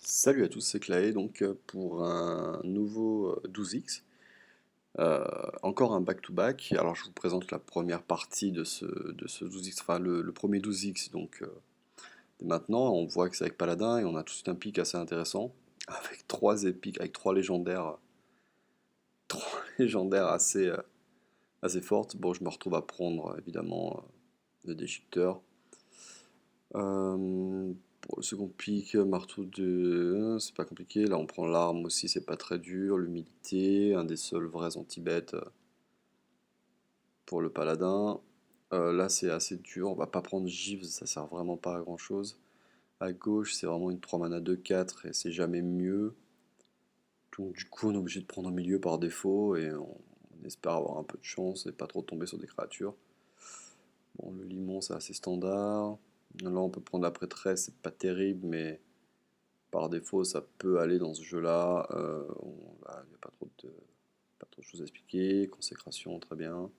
Salut à tous, c'est Claé donc pour un nouveau 12X. Encore un back-to-back. Alors je vous présente la première partie de ce 12X, enfin le premier 12X. Donc dès maintenant, on voit que c'est avec Paladin et on a tout de suite un pic assez intéressant. Avec trois épiques, avec trois légendaires, trois légendaires assez fortes. Bon, je me retrouve à prendre évidemment le déchiqueteur. Pour le second pic, marteau de... c'est pas compliqué. Là, on prend l'arme aussi, c'est pas très dur. L'humilité, un des seuls vrais anti-bêtes pour le paladin. Là, c'est assez dur. On va pas prendre Jeeves, ça sert vraiment pas à grand chose. À gauche, c'est vraiment une 3 mana 2-4 et c'est jamais mieux. Donc, du coup, on est obligé de prendre au milieu par défaut et on espère avoir un peu de chance et pas trop tomber sur des créatures. Bon, le limon, c'est assez standard. Là, on peut prendre la prêtresse, c'est pas terrible, mais par défaut, ça peut aller dans ce jeu-là. Il n'y a pas trop de choses à expliquer. Consécration, très bien.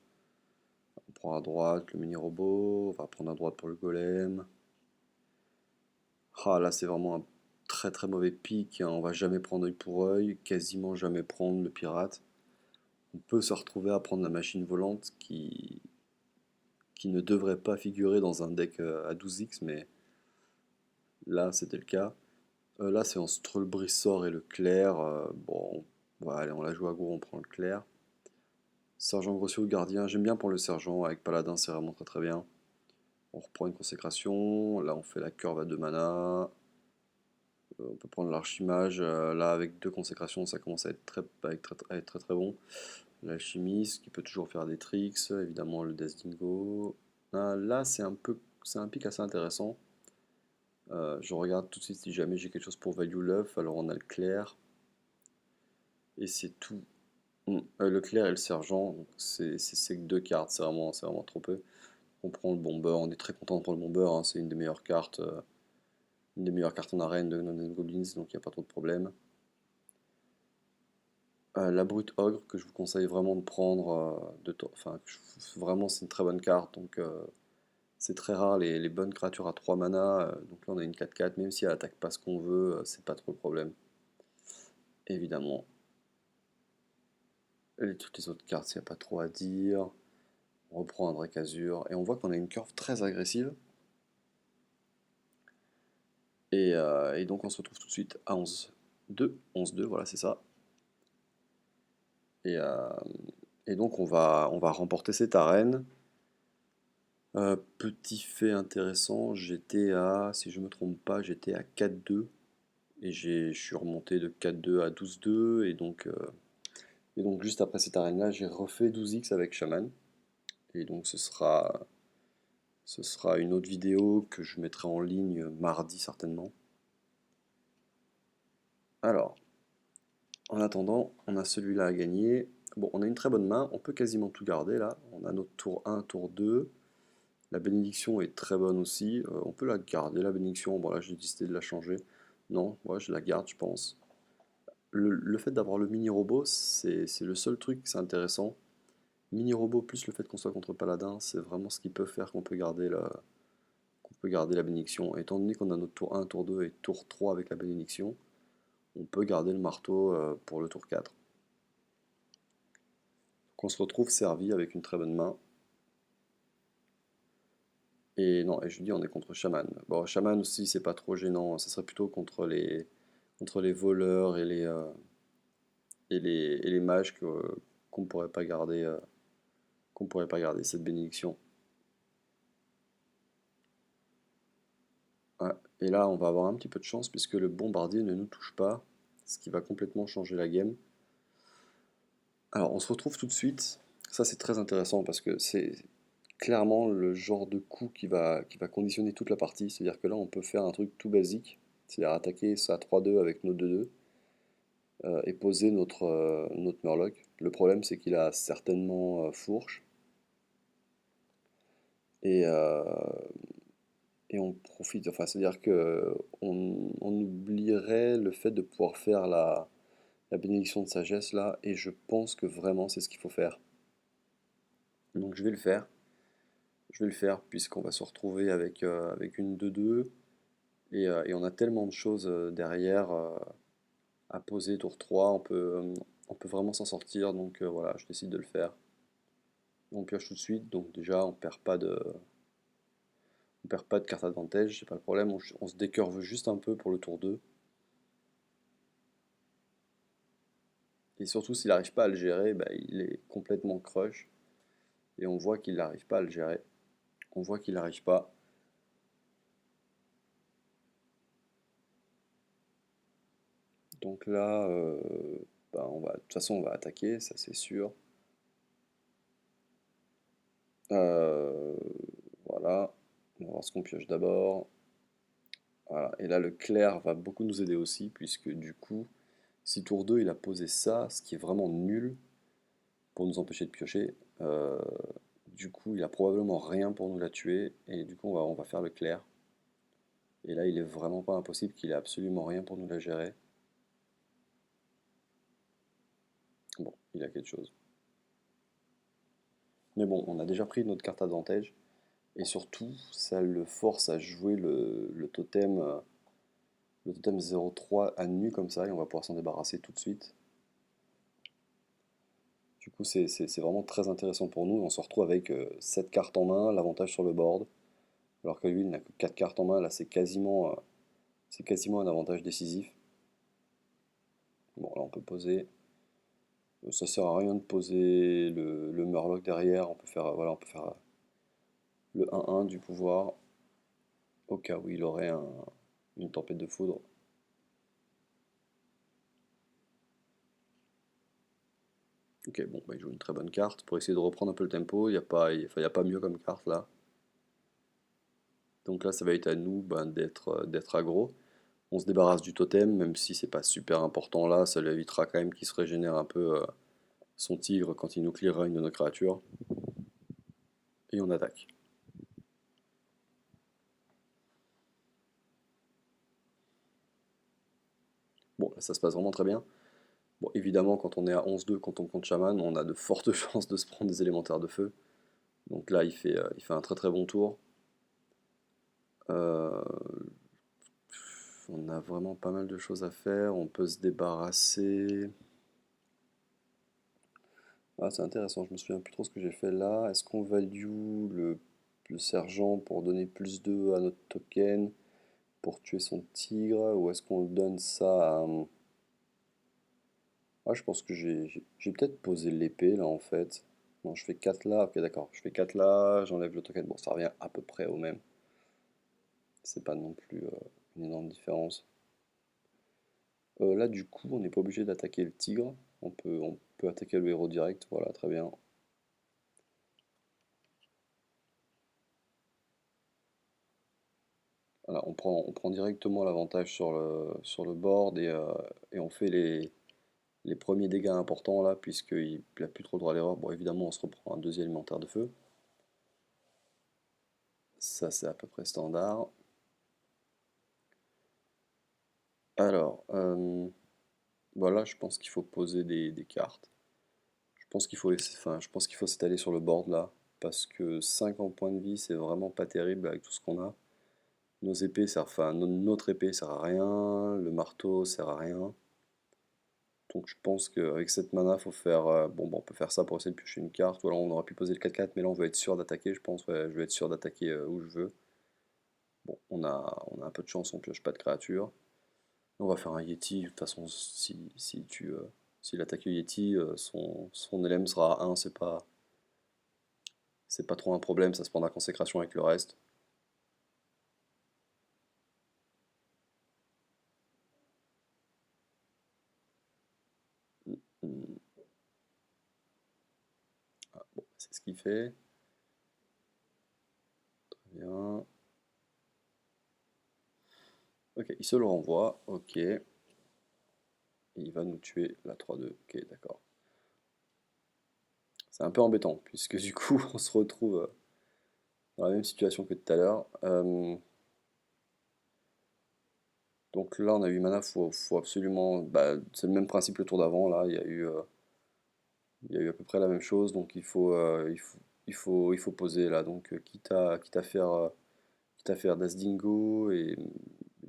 On prend à droite le mini-robot. On va prendre à droite pour le golem. Ah, là, c'est vraiment un très très mauvais pic, hein. On va jamais prendre œil pour œil. Quasiment jamais prendre le pirate. On peut se retrouver à prendre la machine volante qui ne devrait pas figurer dans un deck à 12x, mais là, c'était le cas. Là, c'est entre le Brissor et le clair. Bon, allez, on la joue à gros, on prend le clair. Sergent grossier ou gardien, j'aime bien pour le sergent, avec paladin c'est vraiment très très bien. On reprend une consécration, là on fait la curve à 2 mana. On peut prendre l'archimage, là avec deux consécrations ça commence à être très très bon. L'alchimiste qui peut toujours faire des tricks, évidemment le Destingo. Là c'est un pic assez intéressant. Je regarde tout de suite si jamais j'ai quelque chose pour Value Love, alors on a le clair. Et c'est tout. Le clair et le sergent, donc c'est que deux cartes, c'est vraiment trop peu. On prend le bomber, on est très content de prendre le bomber, hein, c'est une des meilleures cartes en arène de Gnomes Goblins, donc il n'y a pas trop de problème. La brute ogre que je vous conseille vraiment de prendre, enfin vraiment c'est une très bonne carte, donc c'est très rare les bonnes créatures à 3 mana, donc là on a une 4-4, même si elle attaque pas ce qu'on veut, c'est pas trop le problème, évidemment. Et toutes les autres cartes, il n'y a pas trop à dire. On reprend un Dracazur et on voit qu'on a une curve très agressive. Et donc on se retrouve tout de suite à 11-2. 11-2, voilà, c'est ça. Et, euh, et donc on va remporter cette arène. Petit fait intéressant, si je me trompe pas, j'étais à 4-2. Et je suis remonté de 4-2 à 12-2. Et donc juste après cette arène-là, j'ai refait 12x avec Shaman. Et donc ce sera une autre vidéo que je mettrai en ligne mardi certainement. Alors, en attendant, on a celui-là à gagner. Bon, on a une très bonne main, on peut quasiment tout garder là. On a notre tour 1, tour 2. La bénédiction est très bonne aussi. On peut la garder, la bénédiction. Bon, là, j'ai décidé de la changer. Non, ouais, je la garde, je pense. Le fait d'avoir le mini-robot, c'est le seul truc, c'est intéressant. Mini-robot plus le fait qu'on soit contre Paladin, c'est vraiment ce qui peut faire qu'on peut garder la bénédiction. Étant donné qu'on a notre tour 1, tour 2 et tour 3 avec la bénédiction, on peut garder le marteau pour le tour 4. Qu'on se retrouve servi avec une très bonne main. Et non, et je dis on est contre Shaman. Bon, Shaman aussi c'est pas trop gênant, ça serait plutôt contre les voleurs et les mages qu'on pourrait pas garder cette bénédiction. Ouais. Et là on va avoir un petit peu de chance puisque le bombardier ne nous touche pas, ce qui va complètement changer la game. Alors on se retrouve tout de suite, ça c'est très intéressant parce que c'est clairement le genre de coup qui va conditionner toute la partie. C'est-à-dire que là, on peut faire un truc tout basique, c'est-à-dire attaquer ça 3-2 avec nos 2-2 et poser notre Murloc. Le problème, c'est qu'il a certainement fourche et, euh, et on profite. Enfin, c'est-à-dire que on oublierait le fait de pouvoir faire la bénédiction de sagesse là, et je pense que vraiment c'est ce qu'il faut faire. Donc je vais le faire. Je vais le faire puisqu'on va se retrouver avec une 2-2. Et on a tellement de choses derrière à poser tour 3, on peut vraiment s'en sortir, donc voilà, je décide de le faire. On pioche tout de suite, donc déjà on perd pas de carte advantage, c'est pas le problème, on se décurve juste un peu pour le tour 2. Et surtout s'il n'arrive pas à le gérer, bah, il est complètement crush. Et on voit qu'il n'arrive pas à le gérer. On voit qu'il n'arrive pas. Donc là, bah, de toute façon, on va attaquer, ça c'est sûr. Euh, voilà. On va voir ce qu'on pioche d'abord. Voilà. Et là, le clair va beaucoup nous aider aussi, puisque du coup, si tour 2 il a posé ça, ce qui est vraiment nul pour nous empêcher de piocher, du coup, il a probablement rien pour nous la tuer, et du coup, on va faire le clair. Et là, il est vraiment pas impossible qu'il ait absolument rien pour nous la gérer. Bon, il a quelque chose. Mais bon, on a déjà pris notre carte advantage. Et surtout, ça le force à jouer le totem 0,3 à nu comme ça, et on va pouvoir s'en débarrasser tout de suite. Du coup, c'est vraiment très intéressant pour nous. On se retrouve avec 7 cartes en main, l'avantage sur le board. Alors que lui, il n'a que 4 cartes en main. Là, c'est quasiment un avantage décisif. Bon, là, on peut poser. Ça sert à rien de poser le Murloc derrière. On peut faire, voilà, on peut faire le 1-1 du pouvoir. Au cas où il aurait une tempête de foudre. Ok, bon, bah, il joue une très bonne carte pour essayer de reprendre un peu le tempo. Il n'y a pas, enfin, y a pas mieux comme carte là. Donc là, ça va être à nous bah, d'être aggro. On se débarrasse du totem, même si c'est pas super important là. Ça lui évitera quand même qu'il se régénère un peu son tigre quand il nous clearera une de nos créatures. Et on attaque. Bon, là, ça se passe vraiment très bien. Bon, évidemment, quand on est à 11-2, quand on compte chaman, on a de fortes chances de se prendre des élémentaires de feu. Donc là, il fait un très très bon tour. Euh, on a vraiment pas mal de choses à faire. On peut se débarrasser. Ah, c'est intéressant, je me souviens plus trop ce que j'ai fait là. Est-ce qu'on value le sergent pour donner plus 2 à notre token pour tuer son tigre? Ou est-ce qu'on donne ça à... Ah, je pense que j'ai peut-être posé l'épée là en fait. Non, je fais 4 là. Ok, d'accord. Je fais 4 là, j'enlève le token. Bon, ça revient à peu près au même. C'est pas non plus une énorme différence. Là, du coup, on n'est pas obligé d'attaquer le tigre. On peut attaquer le héros direct. Voilà, très bien. Voilà, on prend directement l'avantage sur le board et on fait les premiers dégâts importants là, puisqu'il n'a plus trop le droit à l'erreur. Bon, évidemment, on se reprend un deuxième élémentaire de feu. Ça, c'est à peu près standard. Alors, voilà, je pense qu'il faut poser des cartes. Je pense qu'il faut s'étaler sur le board là, parce que 50 points de vie, c'est vraiment pas terrible avec tout ce qu'on a. Notre épée sert à rien, le marteau sert à rien. Donc je pense qu'avec cette mana, faut faire. Bon, bah, on peut faire ça pour essayer de piocher une carte. Ou alors on aurait pu poser le 4-4, mais là on veut être sûr d'attaquer, je pense. Ouais, je veux être sûr d'attaquer où je veux. Bon, on a un peu de chance, on pioche pas de créature. On va faire un Yeti. De toute façon, s'il attaque le Yeti, son LM sera à 1, c'est pas trop un problème, ça se prendra consécration avec le reste. Hmm, bon, c'est ce qu'il fait. Bien. Ok, il se le renvoie. Ok. Et il va nous tuer la 3-2. Ok, d'accord. C'est un peu embêtant, puisque du coup, on se retrouve dans la même situation que tout à l'heure. Donc là, on a 8 mana, faut absolument. Bah, c'est le même principe le tour d'avant, là, il y a eu à peu près la même chose, donc il faut poser là. Donc quitte à faire Das Dingo et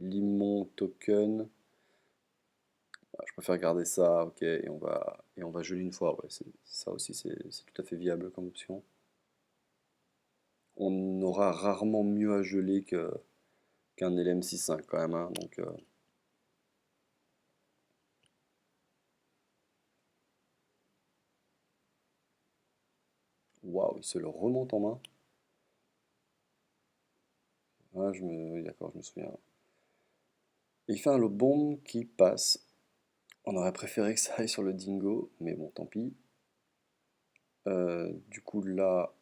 Limon token. Ah, je préfère garder ça, ok, et on va geler une fois, ouais, ça aussi c'est tout à fait viable comme option. On aura rarement mieux à geler qu'un LM65 quand même, hein, donc waouh, il se le remonte en main. Ah, oui, d'accord, je me souviens. Il fait un lob bomb qui passe. On aurait préféré que ça aille sur le dingo, mais bon, tant pis. Du coup, là,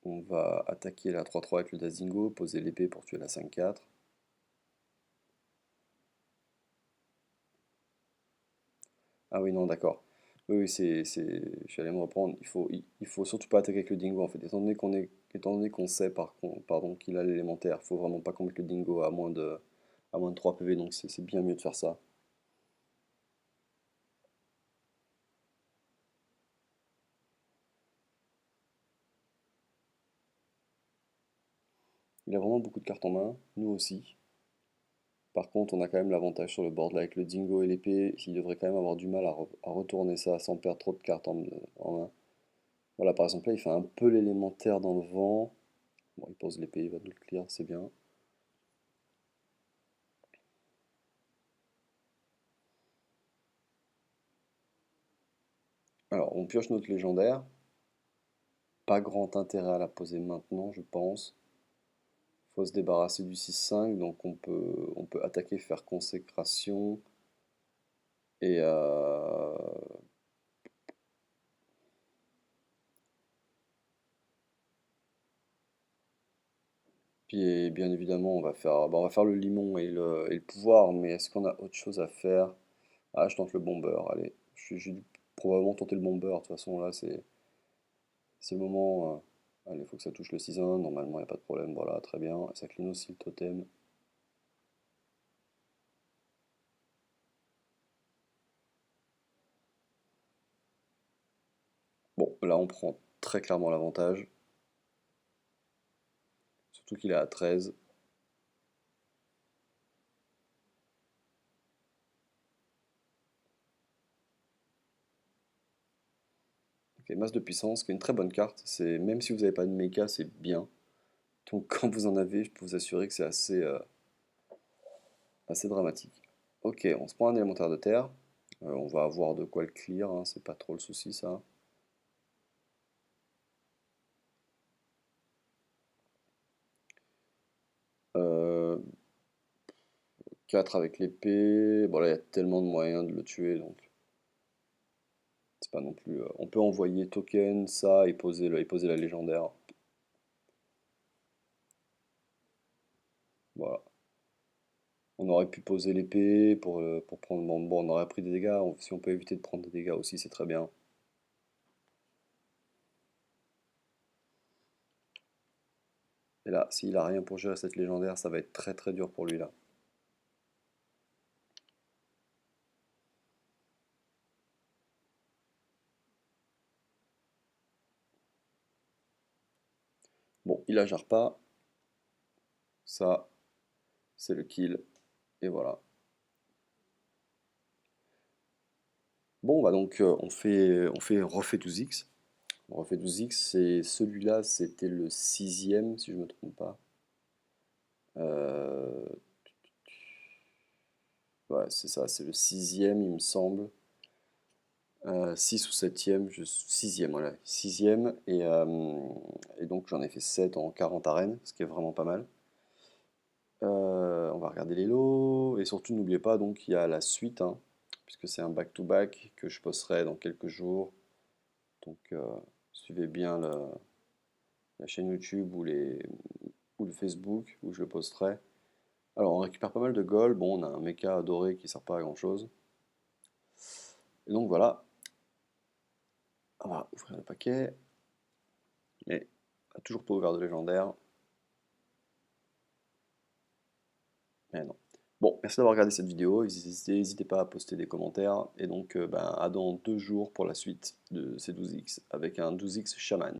on va attaquer la 3-3 avec le Dazingo, poser l'épée pour tuer la 5-4. Ah oui, non, d'accord. Oui, oui, j'allais me reprendre. Il faut surtout pas attaquer avec le dingo, en fait. Étant donné qu'on sait, pardon, qu'il a l'élémentaire, il faut vraiment pas qu'on mette le dingo à moins de 3 PV, donc c'est bien mieux de faire ça. Il a vraiment beaucoup de cartes en main, nous aussi. Par contre, on a quand même l'avantage sur le board là avec le dingo et l'épée. Il devrait quand même avoir du mal à retourner ça sans perdre trop de cartes en main. Voilà, par exemple, là, il fait un peu l'élémentaire dans le vent. Bon, il pose l'épée, il va nous le clear, c'est bien. Alors, on pioche notre légendaire. Pas grand intérêt à la poser maintenant, je pense. Faut se débarrasser du 6-5, donc on peut attaquer, faire consécration. Et puis bien évidemment, on va faire le limon et le pouvoir, mais est-ce qu'on a autre chose à faire? Ah, je tente le bomber, allez. J'ai dû probablement tenter le bomber, de toute façon là c'est le moment. Allez, il faut que ça touche le 6-1, normalement il n'y a pas de problème, voilà, très bien. Ça clean aussi le totem. Bon, là on prend très clairement l'avantage, surtout qu'il est à 13. Ok, masse de puissance, qui est une très bonne carte. Même si vous n'avez pas de mecha, c'est bien. Donc quand vous en avez, je peux vous assurer que c'est assez dramatique. Ok, on se prend un élémentaire de terre. On va avoir de quoi le clear, hein, c'est pas trop le souci ça. Euh, 4 avec l'épée. Bon là, il y a tellement de moyens de le tuer, donc c'est pas non plus. On peut envoyer token, ça, et poser la légendaire. Voilà. On aurait pu poser l'épée pour prendre. Bon, on aurait pris des dégâts. Si on peut éviter de prendre des dégâts aussi, c'est très bien. Et là, s'il a rien pour gérer cette légendaire, ça va être très très dur pour lui là. Bon, il la gère pas. Ça, c'est le kill. Et voilà. Bon, bah donc refait 12x. Refait 12x, c'est celui-là, c'était le sixième, si je me trompe pas. Euh, ouais, c'est ça, c'est le sixième, il me semble. 6 ou septième, sixième, voilà. Sixième, et donc j'en ai fait 7 en 40 arènes, ce qui est vraiment pas mal. On va regarder les lots, et surtout n'oubliez pas, donc il y a la suite, hein, puisque c'est un back-to-back que je posterai dans quelques jours. Donc suivez bien la chaîne YouTube ou le Facebook où je le posterai. Alors on récupère pas mal de gold, bon on a un mecha doré qui sert pas à grand chose. Et donc voilà, on va ouvrir le paquet, mais on a toujours pas ouvert de légendaire. Mais non. Bon, merci d'avoir regardé cette vidéo, n'hésitez pas à poster des commentaires, et donc à dans 2 jours pour la suite de ces 12x, avec un 12x Shaman.